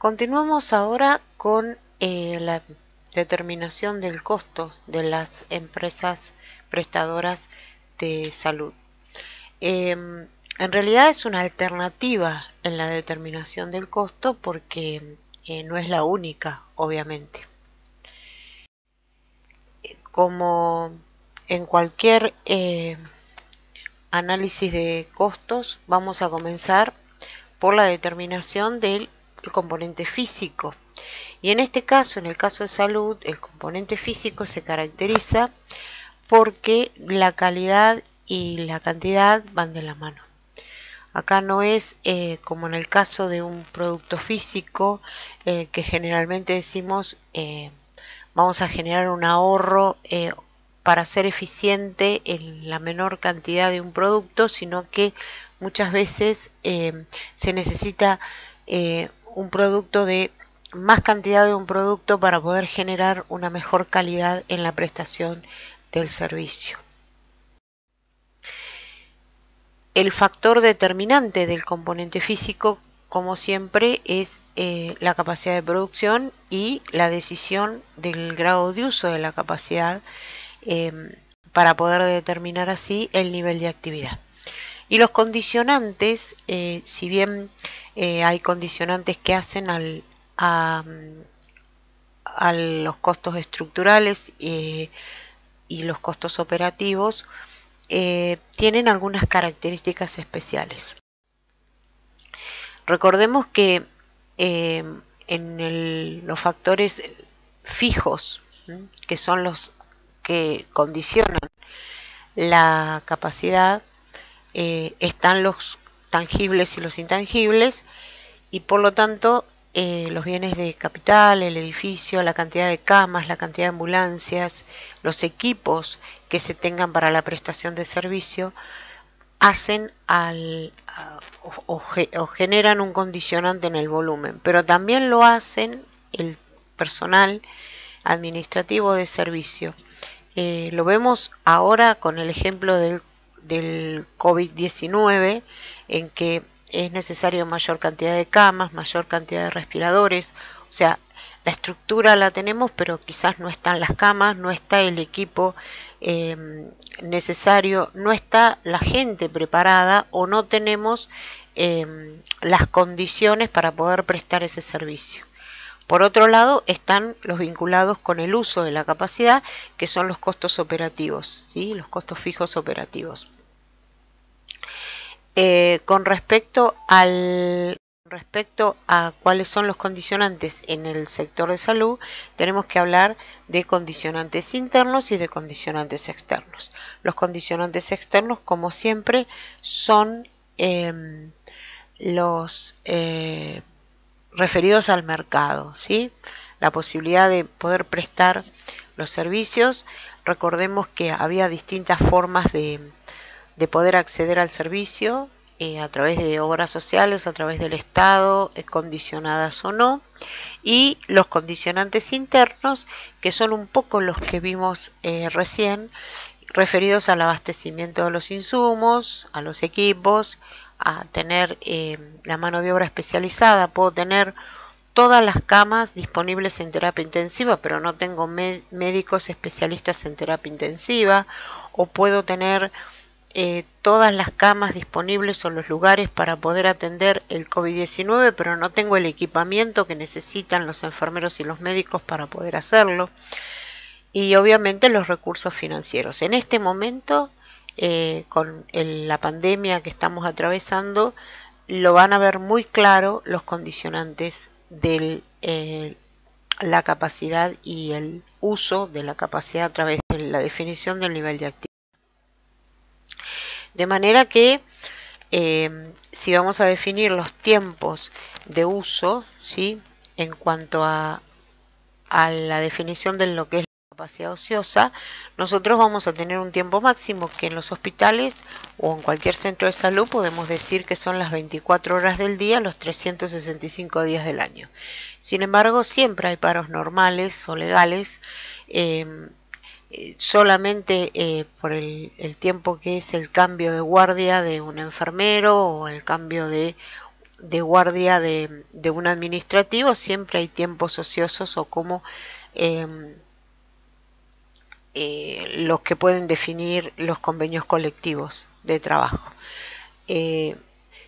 Continuamos ahora con la determinación del costo de las empresas prestadoras de salud. En realidad es una alternativa en la determinación del costo porque no es la única, obviamente. Como en cualquier análisis de costos, vamos a comenzar por la determinación del componente físico. Y en este caso, en el caso de salud, el componente físico se caracteriza porque la calidad y la cantidad van de la mano. Acá no es como en el caso de un producto físico que generalmente decimos vamos a generar un ahorro para ser eficiente en la menor cantidad de un producto, sino que muchas veces se necesita un producto de más cantidad de un producto para poder generar una mejor calidad en la prestación del servicio. El factor determinante del componente físico, como siempre, es la capacidad de producción y la decisión del grado de uso de la capacidad para poder determinar así el nivel de actividad. Y los condicionantes, si bien hay condicionantes que hacen a los costos estructurales y los costos operativos, tienen algunas características especiales. Recordemos que en los factores fijos, que son los que condicionan la capacidad, están los tangibles y los intangibles, y por lo tanto los bienes de capital, el edificio, la cantidad de camas, la cantidad de ambulancias, los equipos que se tengan para la prestación de servicio, hacen o generan un condicionante en el volumen, pero también lo hacen el personal administrativo de servicio. Lo vemos ahora con el ejemplo del COVID-19, en que es necesario mayor cantidad de camas, mayor cantidad de respiradores. O sea, la estructura la tenemos, pero quizás no están las camas, no está el equipo necesario, no está la gente preparada o no tenemos las condiciones para poder prestar ese servicio. Por otro lado, están los vinculados con el uso de la capacidad, que son los costos operativos, ¿sí? Los costos fijos operativos. Con respecto a cuáles son los condicionantes en el sector de salud, tenemos que hablar de condicionantes internos y de condicionantes externos. Los condicionantes externos, como siempre, son los referidos al mercado, ¿sí? La posibilidad de poder prestar los servicios. Recordemos que había distintas formas de poder acceder al servicio a través de obras sociales, a través del Estado, condicionadas o no, y los condicionantes internos, que son un poco los que vimos recién, referidos al abastecimiento de los insumos, a los equipos, a tener la mano de obra especializada. Puedo tener todas las camas disponibles en terapia intensiva, pero no tengo médicos especialistas en terapia intensiva, o puedo tener todas las camas disponibles o los lugares para poder atender el COVID-19, pero no tengo el equipamiento que necesitan los enfermeros y los médicos para poder hacerlo. Y obviamente los recursos financieros. En este momento, con la pandemia que estamos atravesando, lo van a ver muy claro los condicionantes de la capacidad y el uso de la capacidad a través de la definición del nivel de actividad. De manera que si vamos a definir los tiempos de uso, ¿sí? En cuanto a la definición de lo que es la capacidad ociosa, nosotros vamos a tener un tiempo máximo que en los hospitales o en cualquier centro de salud podemos decir que son las 24 horas del día, los 365 días del año. Sin embargo, siempre hay paros normales o legales, solamente por el tiempo que es el cambio de guardia de un enfermero o el cambio de de guardia de un administrativo siempre hay tiempos ociosos o como los que pueden definir los convenios colectivos de trabajo.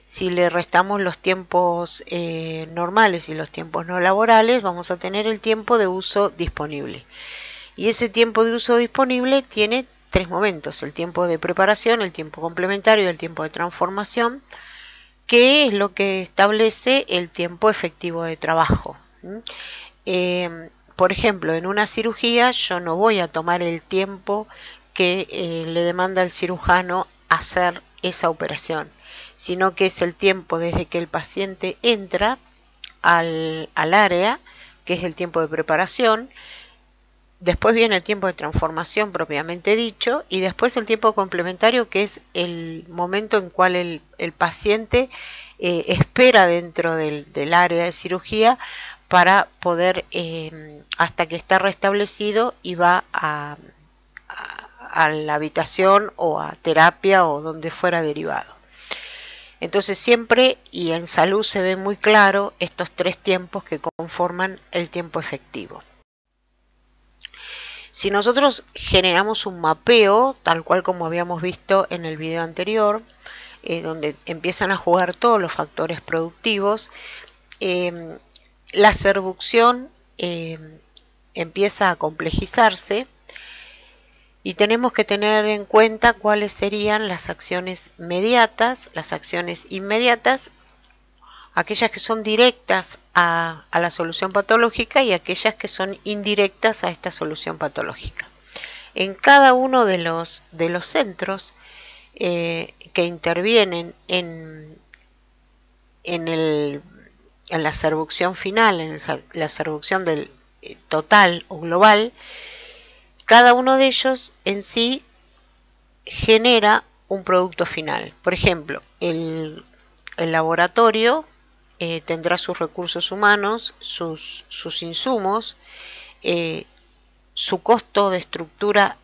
Si le restamos los tiempos normales y los tiempos no laborales, vamos a tener el tiempo de uso disponible. Y ese tiempo de uso disponible tiene tres momentos: el tiempo de preparación, el tiempo complementario y el tiempo de transformación, que es lo que establece el tiempo efectivo de trabajo. Por ejemplo, en una cirugía yo no voy a tomar el tiempo que le demanda al cirujano hacer esa operación, sino que es el tiempo desde que el paciente entra al área, que es el tiempo de preparación. Después viene el tiempo de transformación propiamente dicho, y después el tiempo complementario, que es el momento en cual el paciente espera dentro del área de cirugía para poder, hasta que está restablecido y va a la habitación o a terapia o donde fuera derivado. Entonces siempre, y en salud se ve muy claro, estos tres tiempos que conforman el tiempo efectivo. Si nosotros generamos un mapeo, tal cual como habíamos visto en el video anterior, donde empiezan a jugar todos los factores productivos, la servucción empieza a complejizarse y tenemos que tener en cuenta cuáles serían las acciones mediatas, las acciones inmediatas, aquellas que son directas a la solución patológica y aquellas que son indirectas a esta solución patológica. En cada uno de los centros que intervienen en la servucción final, en la servucción del total o global, cada uno de ellos en sí genera un producto final. Por ejemplo, el laboratorio tendrá sus recursos humanos, sus insumos, su costo de estructura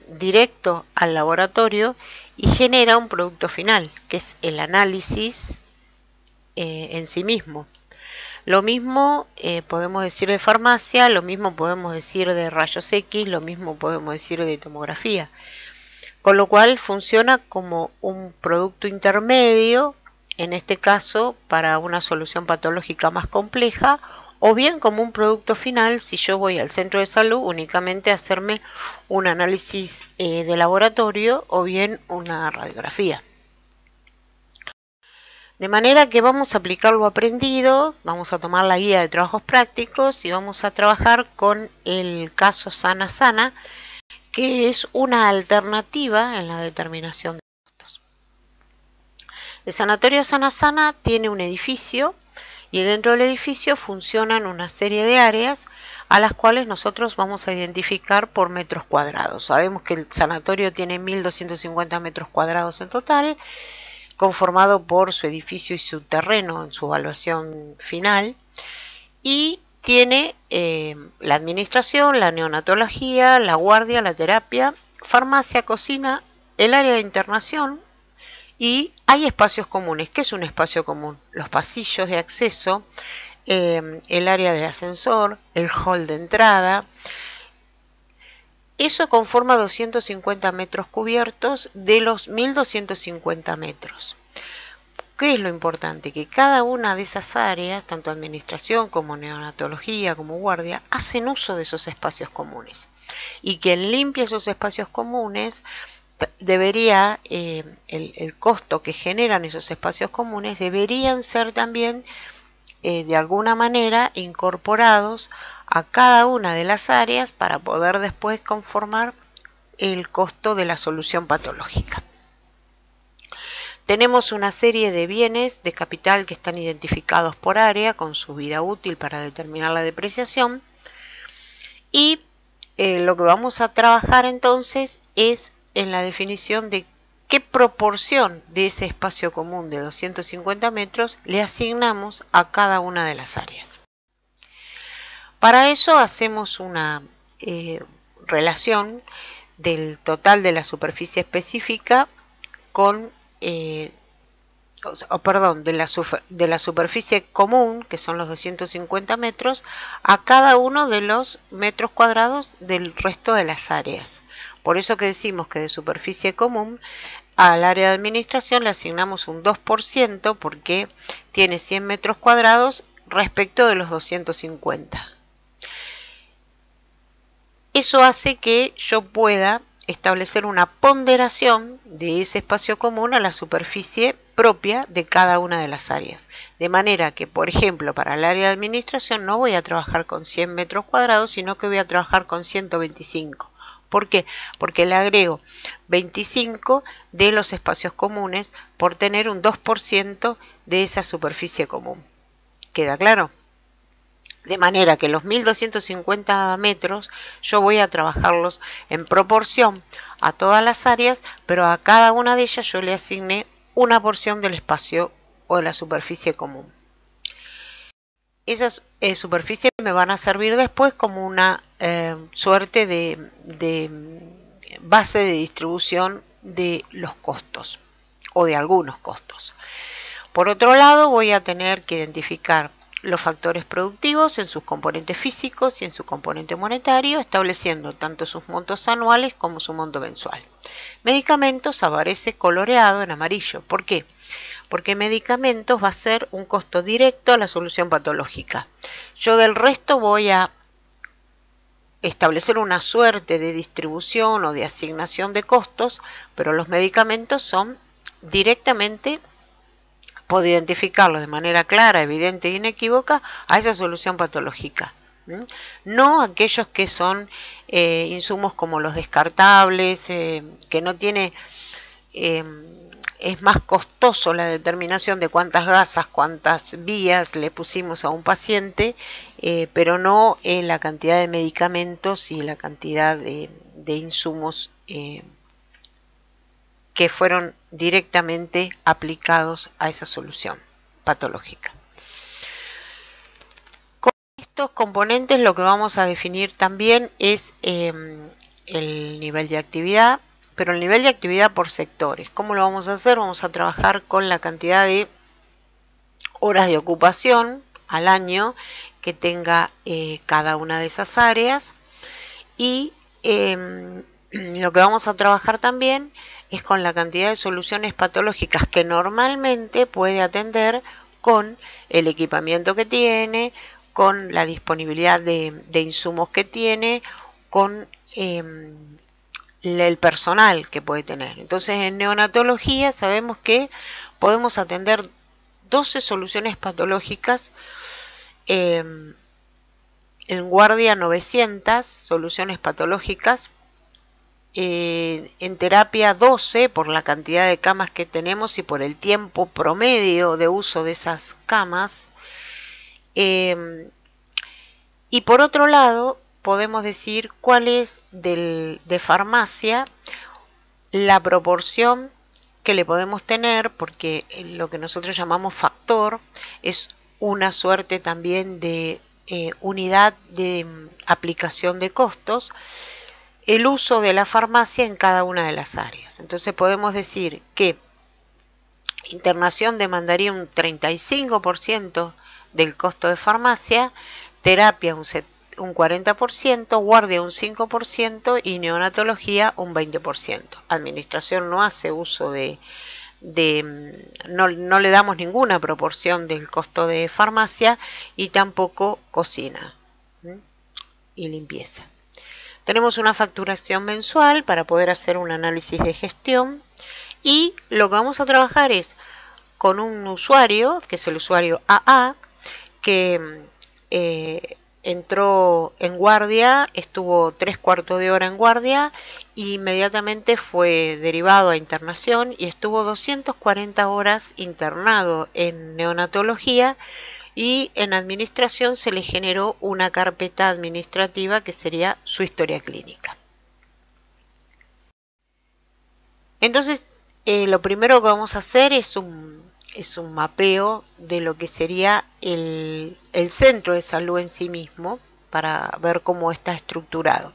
directo al laboratorio, y genera un producto final, que es el análisis en sí mismo. Lo mismo podemos decir de farmacia, lo mismo podemos decir de rayos X, lo mismo podemos decir de tomografía. Con lo cual funciona como un producto intermedio, en este caso para una solución patológica más compleja, o bien como un producto final si yo voy al centro de salud únicamente a hacerme un análisis de laboratorio o bien una radiografía. De manera que vamos a aplicar lo aprendido, vamos a tomar la guía de trabajos prácticos y vamos a trabajar con el caso Sana Sana, que es una alternativa en la determinación de costos. El sanatorio Sana Sana tiene un edificio y dentro del edificio funcionan una serie de áreas a las cuales nosotros vamos a identificar por metros cuadrados. Sabemos que el sanatorio tiene 1.250 metros cuadrados en total, conformado por su edificio y su terreno en su evaluación final, y tiene la administración, la neonatología, la guardia, la terapia, farmacia, cocina, el área de internación, y hay espacios comunes. ¿Qué es un espacio común? Los pasillos de acceso, el área del ascensor, el hall de entrada. Eso conforma 250 metros cubiertos de los 1.250 metros. ¿Qué es lo importante? Que cada una de esas áreas, tanto administración como neonatología como guardia, hacen uso de esos espacios comunes. Y quien limpia esos espacios comunes debería, el costo que generan esos espacios comunes deberían ser también de alguna manera incorporados a cada una de las áreas para poder después conformar el costo de la solución patológica. Tenemos una serie de bienes de capital que están identificados por área con su vida útil para determinar la depreciación, y lo que vamos a trabajar entonces es en la definición de qué proporción de ese espacio común de 250 metros le asignamos a cada una de las áreas. Para eso hacemos una relación del total de la superficie específica con perdón, de la superficie común, que son los 250 metros, a cada uno de los metros cuadrados del resto de las áreas. Por eso que decimos que de superficie común al área de administración le asignamos un 2% porque tiene 100 metros cuadrados respecto de los 250. Eso hace que yo pueda establecer una ponderación de ese espacio común a la superficie propia de cada una de las áreas. De manera que, por ejemplo, para el área de administración no voy a trabajar con 100 metros cuadrados, sino que voy a trabajar con 125. ¿Por qué? Porque le agrego 25 de los espacios comunes por tener un 2% de esa superficie común. ¿Queda claro? De manera que los 1250 metros yo voy a trabajarlos en proporción a todas las áreas, pero a cada una de ellas yo le asigné una porción del espacio o de la superficie común. Esas superficies me van a servir después como una suerte de base de distribución de los costos o de algunos costos. Por otro lado, voy a tener que identificar los factores productivos en sus componentes físicos y en su componente monetario, estableciendo tanto sus montos anuales como su monto mensual. Medicamentos aparece coloreado en amarillo. ¿Por qué? Porque medicamentos va a ser un costo directo a la solución patológica. Yo del resto voy a establecer una suerte de distribución o de asignación de costos, pero los medicamentos son directamente, puedo identificarlos de manera clara, evidente e inequívoca a esa solución patológica. No aquellos que son insumos como los descartables, que no tiene... es más costoso la determinación de cuántas gasas, cuántas vías le pusimos a un paciente, pero no en la cantidad de medicamentos y la cantidad de insumos que fueron directamente aplicados a esa solución patológica. Con estos componentes lo que vamos a definir también es el nivel de actividad, pero el nivel de actividad por sectores. ¿Cómo lo vamos a hacer? Vamos a trabajar con la cantidad de horas de ocupación al año que tenga cada una de esas áreas, y lo que vamos a trabajar también es con la cantidad de soluciones patológicas que normalmente puede atender con el equipamiento que tiene, con la disponibilidad de insumos que tiene, con el personal que puede tener. Entonces, en neonatología sabemos que podemos atender 12 soluciones patológicas, en guardia 900 soluciones patológicas, en terapia 12 por la cantidad de camas que tenemos y por el tiempo promedio de uso de esas camas. Y por otro lado, podemos decir cuál es de farmacia la proporción que le podemos tener, porque lo que nosotros llamamos factor es una suerte también de unidad de aplicación de costos, el uso de la farmacia en cada una de las áreas. Entonces podemos decir que internación demandaría un 35% del costo de farmacia, terapia un 40%, guardia un 5% y neonatología un 20%. Administración no hace uso no le damos ninguna proporción del costo de farmacia, y tampoco cocina y limpieza. Tenemos una facturación mensual para poder hacer un análisis de gestión, y lo que vamos a trabajar es con un usuario, que es el usuario AA, que entró en guardia, estuvo 3/4 de hora en guardia, e inmediatamente fue derivado a internación y estuvo 240 horas internado en neonatología, y en administración se le generó una carpeta administrativa que sería su historia clínica. Entonces, lo primero que vamos a hacer es un mapeo de lo que sería el centro de salud en sí mismo, para ver cómo está estructurado.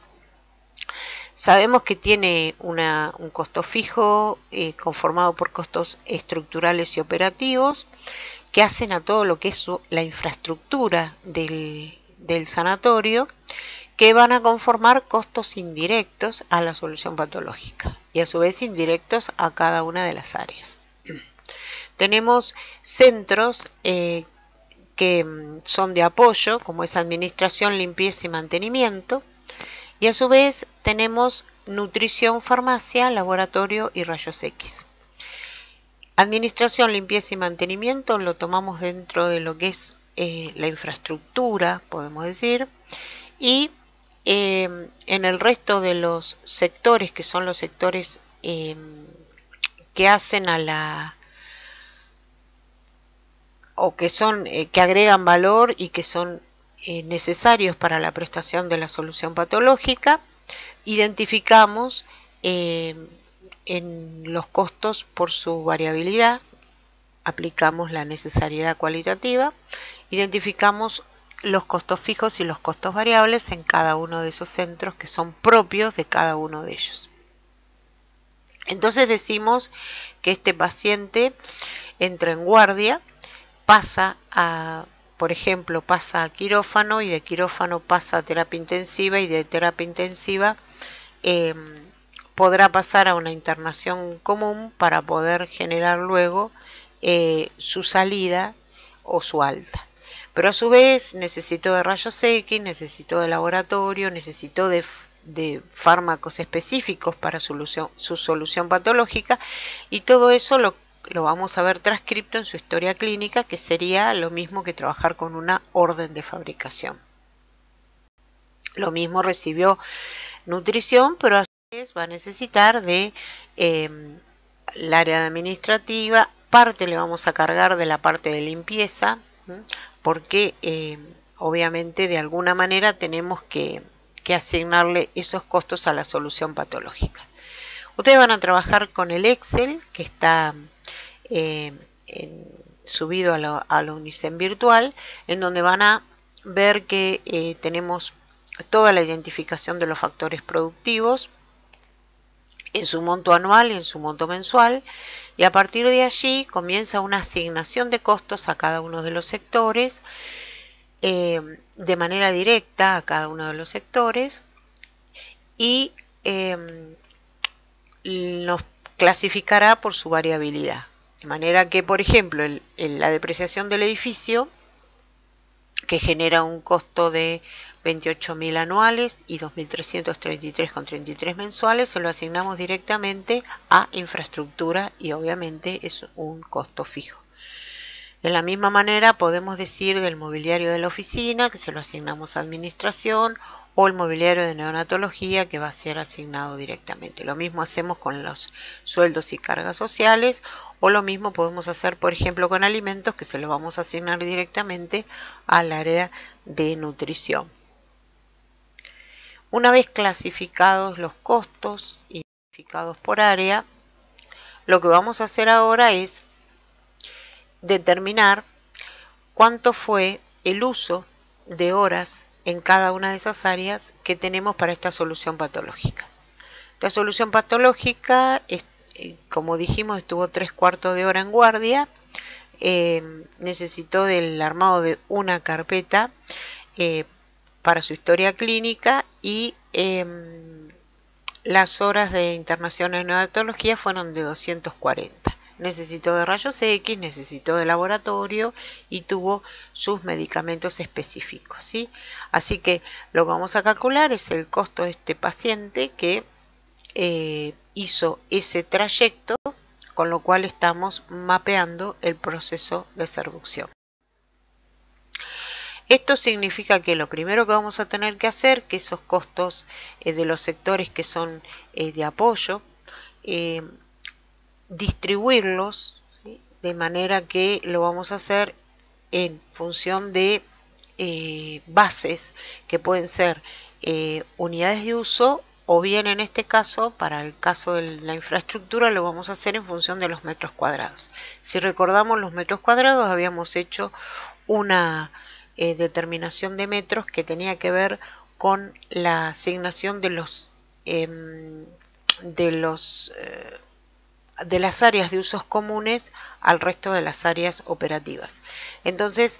Sabemos que tiene un costo fijo conformado por costos estructurales y operativos que hacen a todo lo que es la infraestructura del sanatorio, que van a conformar costos indirectos a la solución patológica y a su vez indirectos a cada una de las áreas. Tenemos centros que son de apoyo, como es administración, limpieza y mantenimiento, y a su vez tenemos nutrición, farmacia, laboratorio y rayos X. Administración, limpieza y mantenimiento lo tomamos dentro de lo que es la infraestructura, podemos decir, y en el resto de los sectores, que son los sectores que hacen a la o que son que agregan valor y que son necesarios para la prestación de la solución patológica, identificamos en los costos por su variabilidad, aplicamos la necesariedad cualitativa, identificamos los costos fijos y los costos variables en cada uno de esos centros que son propios de cada uno de ellos. Entonces decimos que este paciente entra en guardia, pasa a, por ejemplo, pasa a quirófano, y de quirófano pasa a terapia intensiva, y de terapia intensiva podrá pasar a una internación común para poder generar luego su salida o su alta. Pero a su vez necesitó de rayos X, necesitó de laboratorio, necesitó de fármacos específicos para su solución patológica, y todo eso lo vamos a ver transcripto en su historia clínica, que sería lo mismo que trabajar con una orden de fabricación. Lo mismo recibió nutrición, pero a su vez va a necesitar de el área administrativa, parte le vamos a cargar de la parte de limpieza, porque obviamente de alguna manera tenemos que asignarle esos costos a la solución patológica. Ustedes van a trabajar con el Excel, que está subido a la Unicen virtual, en donde van a ver que tenemos toda la identificación de los factores productivos en su monto anual y en su monto mensual, y a partir de allí comienza una asignación de costos a cada uno de los sectores, de manera directa a cada uno de los sectores, y nos clasificará por su variabilidad. De manera que, por ejemplo, la depreciación del edificio, que genera un costo de 28.000 anuales y 2.333,33 mensuales, se lo asignamos directamente a infraestructura y obviamente es un costo fijo. De la misma manera podemos decir del mobiliario de la oficina, que se lo asignamos a administración, o el mobiliario de neonatología, que va a ser asignado directamente. Lo mismo hacemos con los sueldos y cargas sociales, o lo mismo podemos hacer, por ejemplo, con alimentos, que se lo vamos a asignar directamente al área de nutrición. Una vez clasificados los costos, identificados por área, lo que vamos a hacer ahora es determinar cuánto fue el uso de horas en cada una de esas áreas que tenemos para esta solución patológica. La solución patológica, como dijimos, estuvo 3/4 de hora en guardia, necesitó del armado de una carpeta para su historia clínica, y las horas de internación en neonatología fueron de 240. Necesitó de rayos X, necesitó de laboratorio y tuvo sus medicamentos específicos, ¿sí? Así que lo que vamos a calcular es el costo de este paciente que hizo ese trayecto, con lo cual estamos mapeando el proceso de servucción. Esto significa que lo primero que vamos a tener que hacer, que esos costos de los sectores que son de apoyo, distribuirlos, ¿sí? De manera que lo vamos a hacer en función de bases que pueden ser unidades de uso, o bien en este caso, para el caso de la infraestructura, lo vamos a hacer en función de los metros cuadrados. Si recordamos los metros cuadrados, habíamos hecho una determinación de metros que tenía que ver con la asignación de los de las áreas de usos comunes al resto de las áreas operativas. Entonces,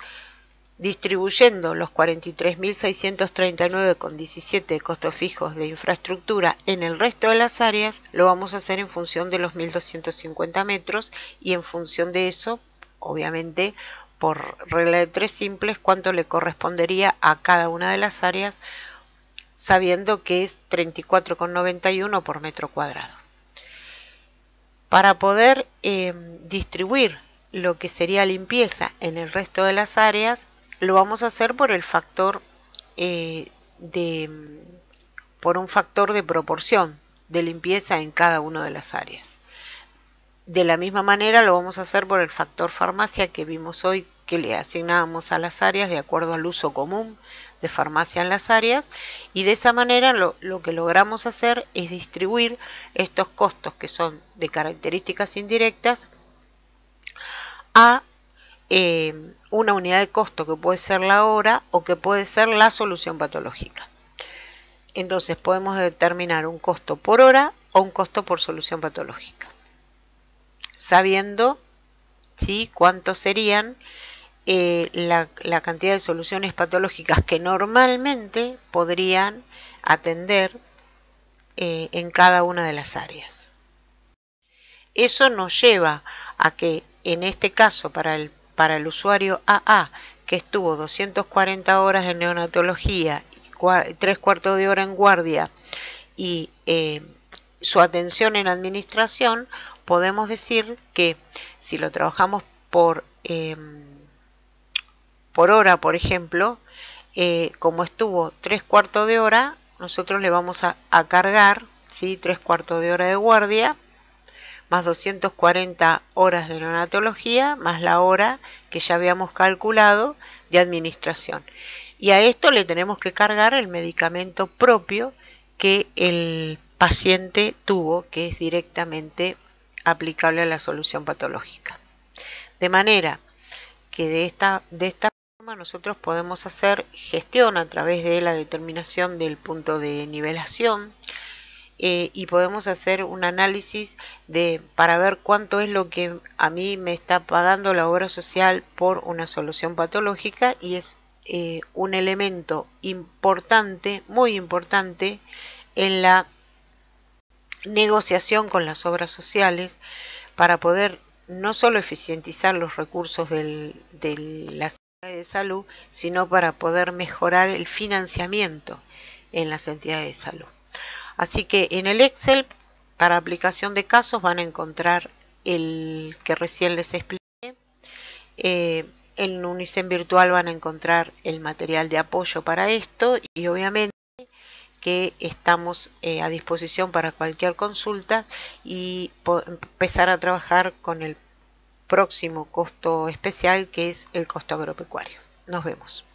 distribuyendo los 43.639,17 de costos fijos de infraestructura en el resto de las áreas, lo vamos a hacer en función de los 1.250 metros y en función de eso, obviamente, por regla de tres simples, cuánto le correspondería a cada una de las áreas, sabiendo que es 34,91 por metro cuadrado. Para poder distribuir lo que sería limpieza en el resto de las áreas, lo vamos a hacer por el factor por un factor de proporción de limpieza en cada una de las áreas. De la misma manera lo vamos a hacer por el factor farmacia que vimos hoy, que le asignábamos a las áreas de acuerdo al uso común de farmacia en las áreas, y de esa manera lo que logramos hacer es distribuir estos costos que son de características indirectas a una unidad de costo que puede ser la hora o que puede ser la solución patológica. Entonces podemos determinar un costo por hora o un costo por solución patológica, sabiendo ¿sí? cuántos serían la cantidad de soluciones patológicas que normalmente podrían atender en cada una de las áreas. Eso nos lleva a que en este caso para el usuario AA, que estuvo 240 horas en neonatología, 3/4 de hora en guardia y su atención en administración, podemos decir que si lo trabajamos por hora, por ejemplo, como estuvo 3/4 de hora, nosotros le vamos a cargar, ¿sí? 3/4 de hora de guardia, más 240 horas de neonatología, más la hora que ya habíamos calculado de administración. Y a esto le tenemos que cargar el medicamento propio que el paciente tuvo, que es directamente aplicable a la solución patológica. De manera que de esta forma nosotros podemos hacer gestión a través de la determinación del punto de nivelación, y podemos hacer un análisis para ver cuánto es lo que a mí me está pagando la obra social por una solución patológica, y es un elemento importante, muy importante, en la negociación con las obras sociales para poder no solo eficientizar los recursos de la Secretaría de Salud, sino para poder mejorar el financiamiento en las entidades de salud. Así que en el Excel, para aplicación de casos, van a encontrar el que recién les expliqué. En Unicen Virtual van a encontrar el material de apoyo para esto, y obviamente que estamos a disposición para cualquier consulta y empezar a trabajar con el próximo costo especial, que es el costo agropecuario. Nos vemos.